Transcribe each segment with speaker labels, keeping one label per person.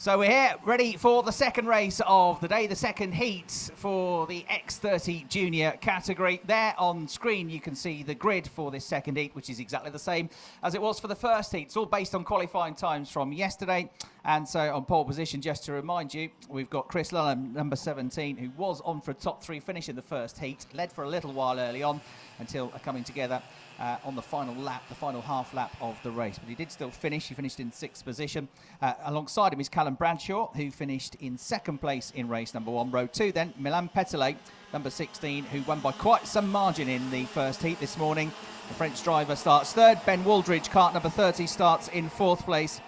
Speaker 1: So we're here, ready for the second race of the day, the second heat for the X30 junior category. There on screen you can see the grid for this second heat, which is exactly the same as it was for the first heat. It's all based on qualifying times from yesterday. And so on pole position, just to remind you, we've got Chris Lulham, number 17, who was on for a top three finish in the first heat, led for a little while early on until coming together on the final lap, the final half lap of the race. But he did still finish. He finished in sixth position. Alongside him is Callum Bradshaw, who finished in second place in race number one. Row two then, Milan Petelet, number 16, who won by quite some margin in the first heat this morning. The French driver starts third. Ben Wooldridge, cart number 30, starts in fourth place.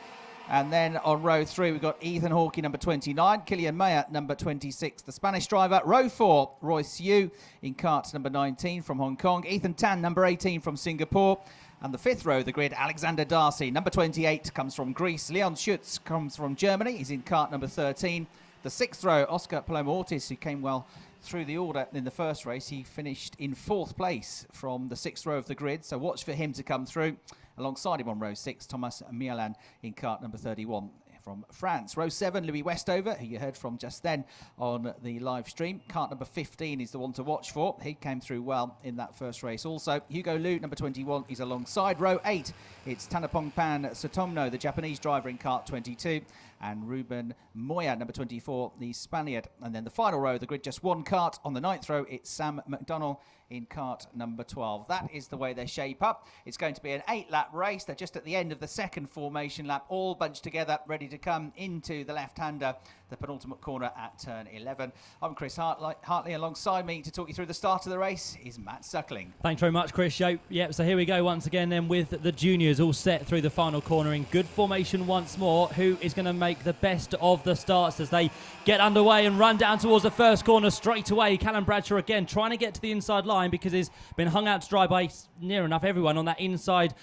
Speaker 1: And then on row three, we've got Ethan Hawkey, number 29, Kilian Mayer, number 26, the Spanish driver. Row four, Royce Yu in cart number 19 from Hong Kong, Ethan Tan, number 18 from Singapore. And the fifth row of the grid, Alexander Darcy, number 28, comes from Greece. Leon Schutz comes from Germany. He's in cart number 13. The sixth row, Oscar Paloma-Ortiz, who came well through the order in the first race. He finished in fourth place from the sixth row of the grid, so watch for him to come through. Alongside him on row six, Thomas Mialan in cart number 31 from France. Row seven, Louis Westover, who you heard from just then on the live stream. Cart number 15 is the one to watch for. He came through well in that first race also. Hugo Liu, number 21, is alongside. Row eight, it's Tanapongpan Sutomno, the Japanese driver, in cart 22. And Ruben Moya, number 24, the Spaniard. And then the final row, the grid, just one cart. On the ninth row, it's Sam McDonnell in cart number 12. That is the way they shape up. It's going to be an 8-lap race. They're just at the end of the second formation lap, all bunched together, ready to come into the left-hander, the penultimate corner at turn 11. I'm Chris Hartley. Alongside me to talk you through the start of the race is Matt Suckling.
Speaker 2: Thanks very much, Chris. Yep, so here we go once again then with the juniors all set through the final corner in good formation once more. Who is going to make the best of the starts as they get underway and run down towards the first corner straight away? Callum Bradshaw again trying to get to the inside line because he's been hung out to dry by near enough everyone on that inside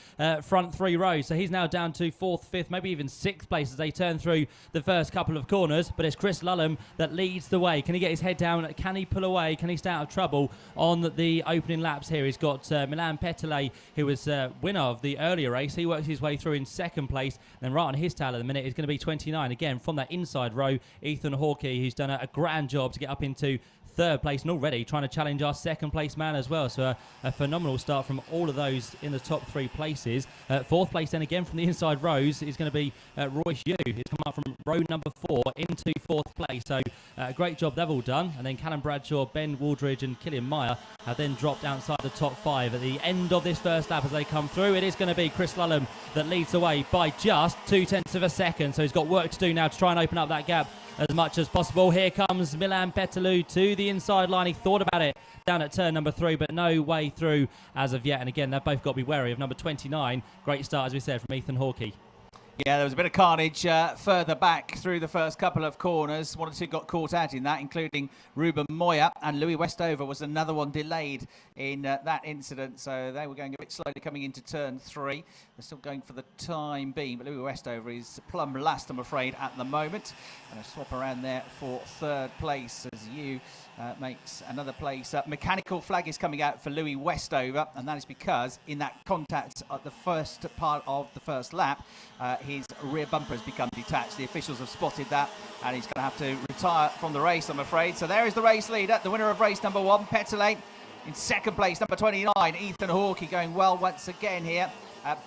Speaker 2: front three rows. So he's now down to fourth, fifth, maybe even sixth place as they turn through the first couple of corners. But it's Chris Lulham that leads the way. Can he get his head down? Can he pull away? Can he stay out of trouble on the opening laps here? He's got Milan Petelet, who was winner of the earlier race. He works his way through in second place. Then right on his tail at the minute is going to be 29. Again, from that inside row, Ethan Hawkey, who's done a grand job to get up into third place and already trying to challenge our second place man as well. So a phenomenal start from all of those in the top three places. Fourth place then again from the inside rows is going to be Royce Yu. He's come up from row number 4 into fourth place. So great job they've all done. And then Callum Bradshaw, Ben Wooldridge and Kilian Mayer have then dropped outside the top 5 at the end of this first lap as they come through. It is going to be Chris Lulham that leads the way by just 0.2 of a second. So he's got work to do now to try and open up that gap as much as possible. Here comes Milan Petelet to the inside line. He thought about it down at turn number 3, but no way through as of yet. And again, they've both got to be wary of number 29. Great start, as we said, from Ethan Hawkey.
Speaker 1: Yeah, there was a bit of carnage further back through the first couple of corners. One or two got caught out in that, including Ruben Moya, and Louis Westover was another one delayed in that incident. So they were going a bit slowly coming into turn 3. They're still going for the time being, but Louis Westover is plumb last, I'm afraid, at the moment. And a swap around there for third place as you makes another place up. Mechanical flag is coming out for Louis Westover, and that is because in that contact at the first part of the first lap, his rear bumper has become detached. The officials have spotted that, and he's going to have to retire from the race, I'm afraid. So there is the race leader, the winner of race number 1, Petelet. In second place, number 29, Ethan Hawkey, going well once again here.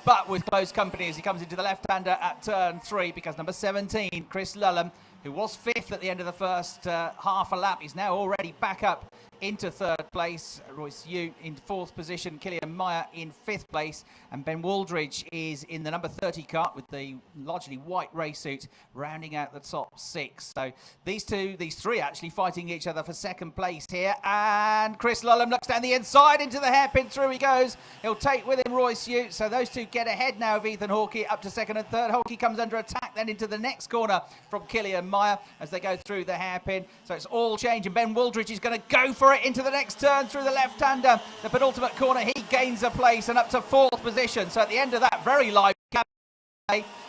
Speaker 1: But with close company as he comes into the left-hander at turn 3, because number 17, Chris Lulham, who was 5th at the end of the first half a lap, is now already back up into third place. Royce Yu in 4th position, Kilian Mayer in 5th place, and Ben Wooldridge is in the number 30 cart with the largely white race suit, rounding out the top 6. So these three actually fighting each other for second place here, and Chris Lulham looks down the inside into the hairpin. Through he goes. He'll take with him Royce Yu. So those two get ahead now of Ethan Hawkey up to second and third. Hawkey comes under attack then into the next corner from Kilian Mayer as they go through the hairpin. So it's all change, and Ben Wooldridge is going to go for it into the next turn through the left-hander. The penultimate corner, he gains a place and up to 4th position. So at the end of that very live gap,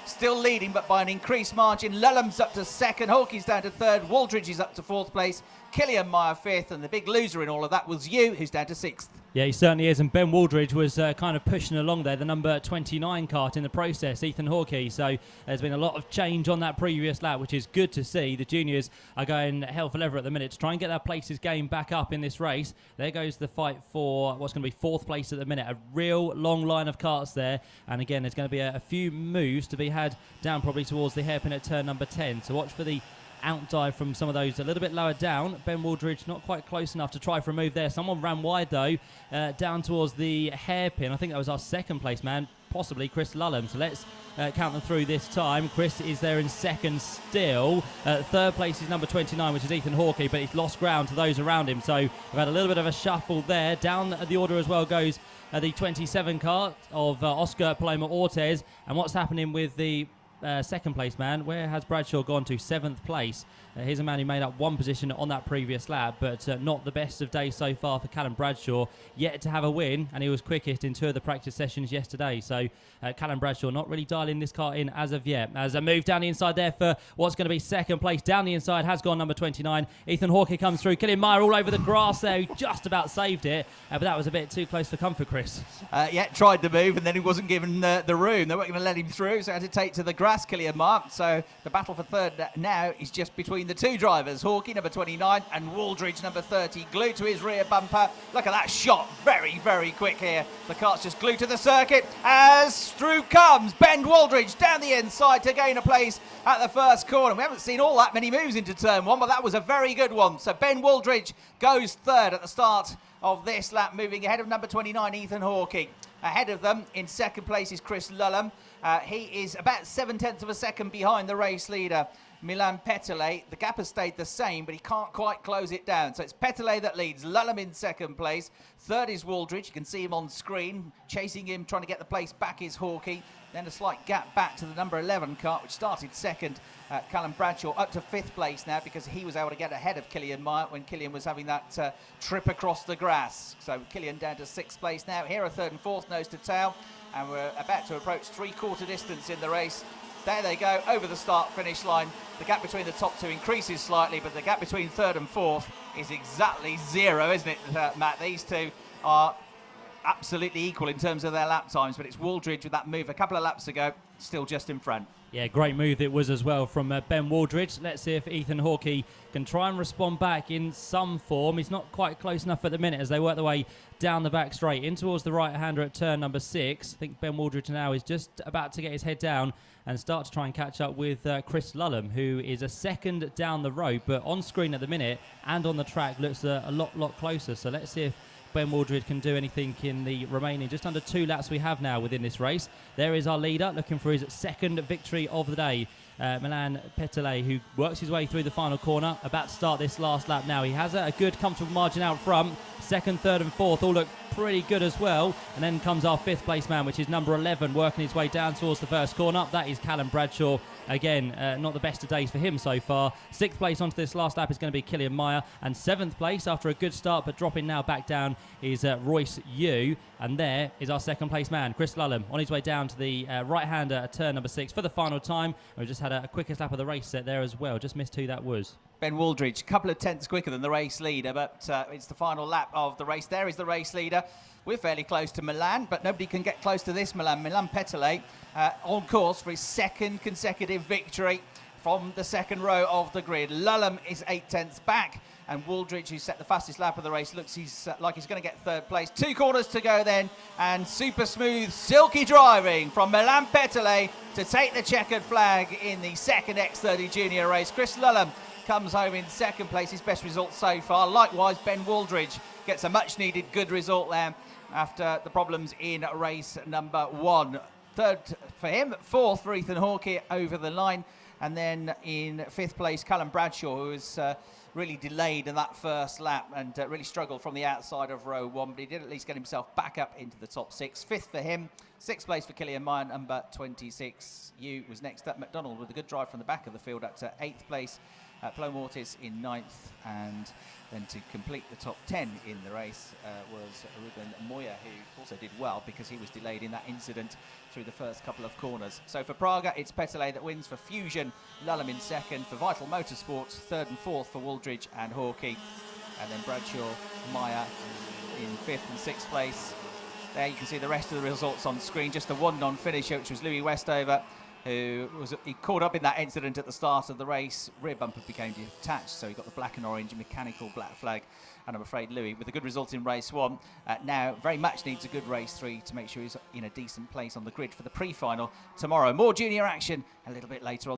Speaker 1: still leading, but by an increased margin. Lulham's up to second, Hawkey's down to third, Wooldridge is up to 4th place, Kilian Mayer 5th, and the big loser in all of that was Yu, who's down to 6th.
Speaker 2: Yeah, he certainly is, and Ben Waldridge was kind of pushing along there, the number 29 kart in the process, Ethan Hawkey. So there's been a lot of change on that previous lap, which is good to see. The juniors are going hell for leather at the minute to try and get their places game back up in this race. There goes the fight for what's going to be 4th place at the minute. A real long line of karts there, and again, there's going to be a few moves to be had down probably towards the hairpin at turn number 10. So watch for the outdive from some of those a little bit lower down. Ben Waldridge not quite close enough to try for a move there. Someone ran wide though, down towards the hairpin. I think that was our 2nd place man, possibly Chris Lulham. So let's count them through this time. Chris is there in 2nd still. 3rd place is number 29, which is Ethan Hawkey, but he's lost ground to those around him. So we've had a little bit of a shuffle there. Down the order as well goes the 27 kart of Oscar Paloma Ortez. And what's happening with the 2nd place man? Where has Bradshaw gone to? 7th place. Here's a man who made up 1 position on that previous lap, but not the best of days so far for Callum Bradshaw. Yet to have a win, and he was quickest in 2 of the practice sessions yesterday. So Callum Bradshaw not really dialing this car in as of yet. As a move down the inside there for what's going to be 2nd place. Down the inside has gone number 29. Ethan Hawkey comes through. Killian Meyer all over the grass there, who just about saved it, but that was a bit too close for comfort, Chris.
Speaker 1: Yeah, tried the move, and then he wasn't given the room. They weren't going to let him through, so had to take to the grass, Killian Meyer. So the battle for 3rd now is just between the 2 drivers, Hawkey, number 29, and Waldridge, number 30, glued to his rear bumper. Look at that shot, very, very quick here. The kart's just glued to the circuit as through comes Ben Waldridge down the inside to gain a place at the 1st corner. We haven't seen all that many moves into turn 1, but that was a very good one. So Ben Waldridge goes 3rd at the start of this lap, moving ahead of number 29, Ethan Hawkey. Ahead of them in 2nd place is Chris Lulham. He is about 7/10 of a second behind the race leader, Milan Petelet. The gap has stayed the same, but he can't quite close it down. So it's Petelet that leads. Lulham in 2nd place. 3rd is Waldridge. You can see him on screen. Chasing him, trying to get the place back is Hawkey. Then a slight gap back to the number 11 kart, which started 2nd. Callum Bradshaw up to 5th place now because he was able to get ahead of Killian Meyer when Killian was having that trip across the grass. So Killian down to 6th place now. Here are 3rd and 4th nose to tail. And we're about to approach 3/4 distance in the race. There they go, over the start-finish line. The gap between the top 2 increases slightly, but the gap between 3rd and 4th is exactly 0, isn't it, Matt? These 2 are absolutely equal in terms of their lap times, but it's Waldridge with that move a couple of laps ago, still just in front.
Speaker 2: Yeah, great move it was as well from Ben Waldridge. Let's see if Ethan Hawkey can try and respond back in some form. He's not quite close enough at the minute as they work their way down the back straight in towards the right-hander at turn number 6. I think Ben Waldridge now is just about to get his head down and start to try and catch up with Chris Lulham, who is a 2nd down the road, but on screen at the minute and on the track looks a lot closer. So let's see if Ben Waldridge can do anything in the remaining just under 2 laps we have now within this race. There is our leader looking for his 2nd victory of the day, Milan Petelet, who works his way through the final corner, about to start this last lap now. He has a good comfortable margin out front. 2nd, 3rd and 4th all look pretty good as well. And then comes our 5th place man, which is number 11, working his way down towards the 1st corner. That is Callum Bradshaw. Again, not the best of days for him so far. 6th place onto this last lap is going to be Killian Meyer. And 7th place, after a good start, but dropping now back down, is Royce Yu. And there is our 2nd place man, Chris Lulham, on his way down to the right-hander at turn number 6 for the final time. We've just had a quickest lap of the race set there as well. Just missed who that was.
Speaker 1: Ben Waldridge, a couple of tenths quicker than the race leader, but it's the final lap of the race. There is the race leader. We're fairly close to Milan, but nobody can get close to this Milan. Milan Petelet on course for his 2nd consecutive victory from the 2nd row of the grid. Lulham is 8/10 back, and Waldridge, who set the fastest lap of the race, looks like he's going to get 3rd place. 2 corners to go then, and super smooth, silky driving from Milan Petelet to take the checkered flag in the 2nd X30 Junior race. Chris Lulham comes home in 2nd place, his best result so far. Likewise, Ben Waldridge gets a much-needed good result there after the problems in race number 1. 3rd for him, 4th for Ethan Hawkey over the line, and then in 5th place, Callum Bradshaw, who was really delayed in that first lap and really struggled from the outside of row 1, but he did at least get himself back up into the top 6. 5th for him, 6th place for Killian Meyer, number 26. Yu was next up. McDonald with a good drive from the back of the field up to 8th place. Paloma Ortiz in 9th, and then to complete the top 10 in the race was Ruben Moya, who also did well because he was delayed in that incident through the first couple of corners. So for Praga, it's Petelet that wins. For Fusion, Lulham in 2nd. For Vital Motorsports, 3rd and 4th for Waldridge and Hawkey. And then Bradshaw, Meyer in 5th and 6th place. There you can see the rest of the results on screen. Just the one non-finisher, which was Louis Westover, who was caught up in that incident at the start of the race. Rear bumper became detached, so he got the black and orange mechanical black flag. And I'm afraid Louis, with a good result in race 1, now very much needs a good race 3 to make sure he's in a decent place on the grid for the pre-final tomorrow. More junior action a little bit later on.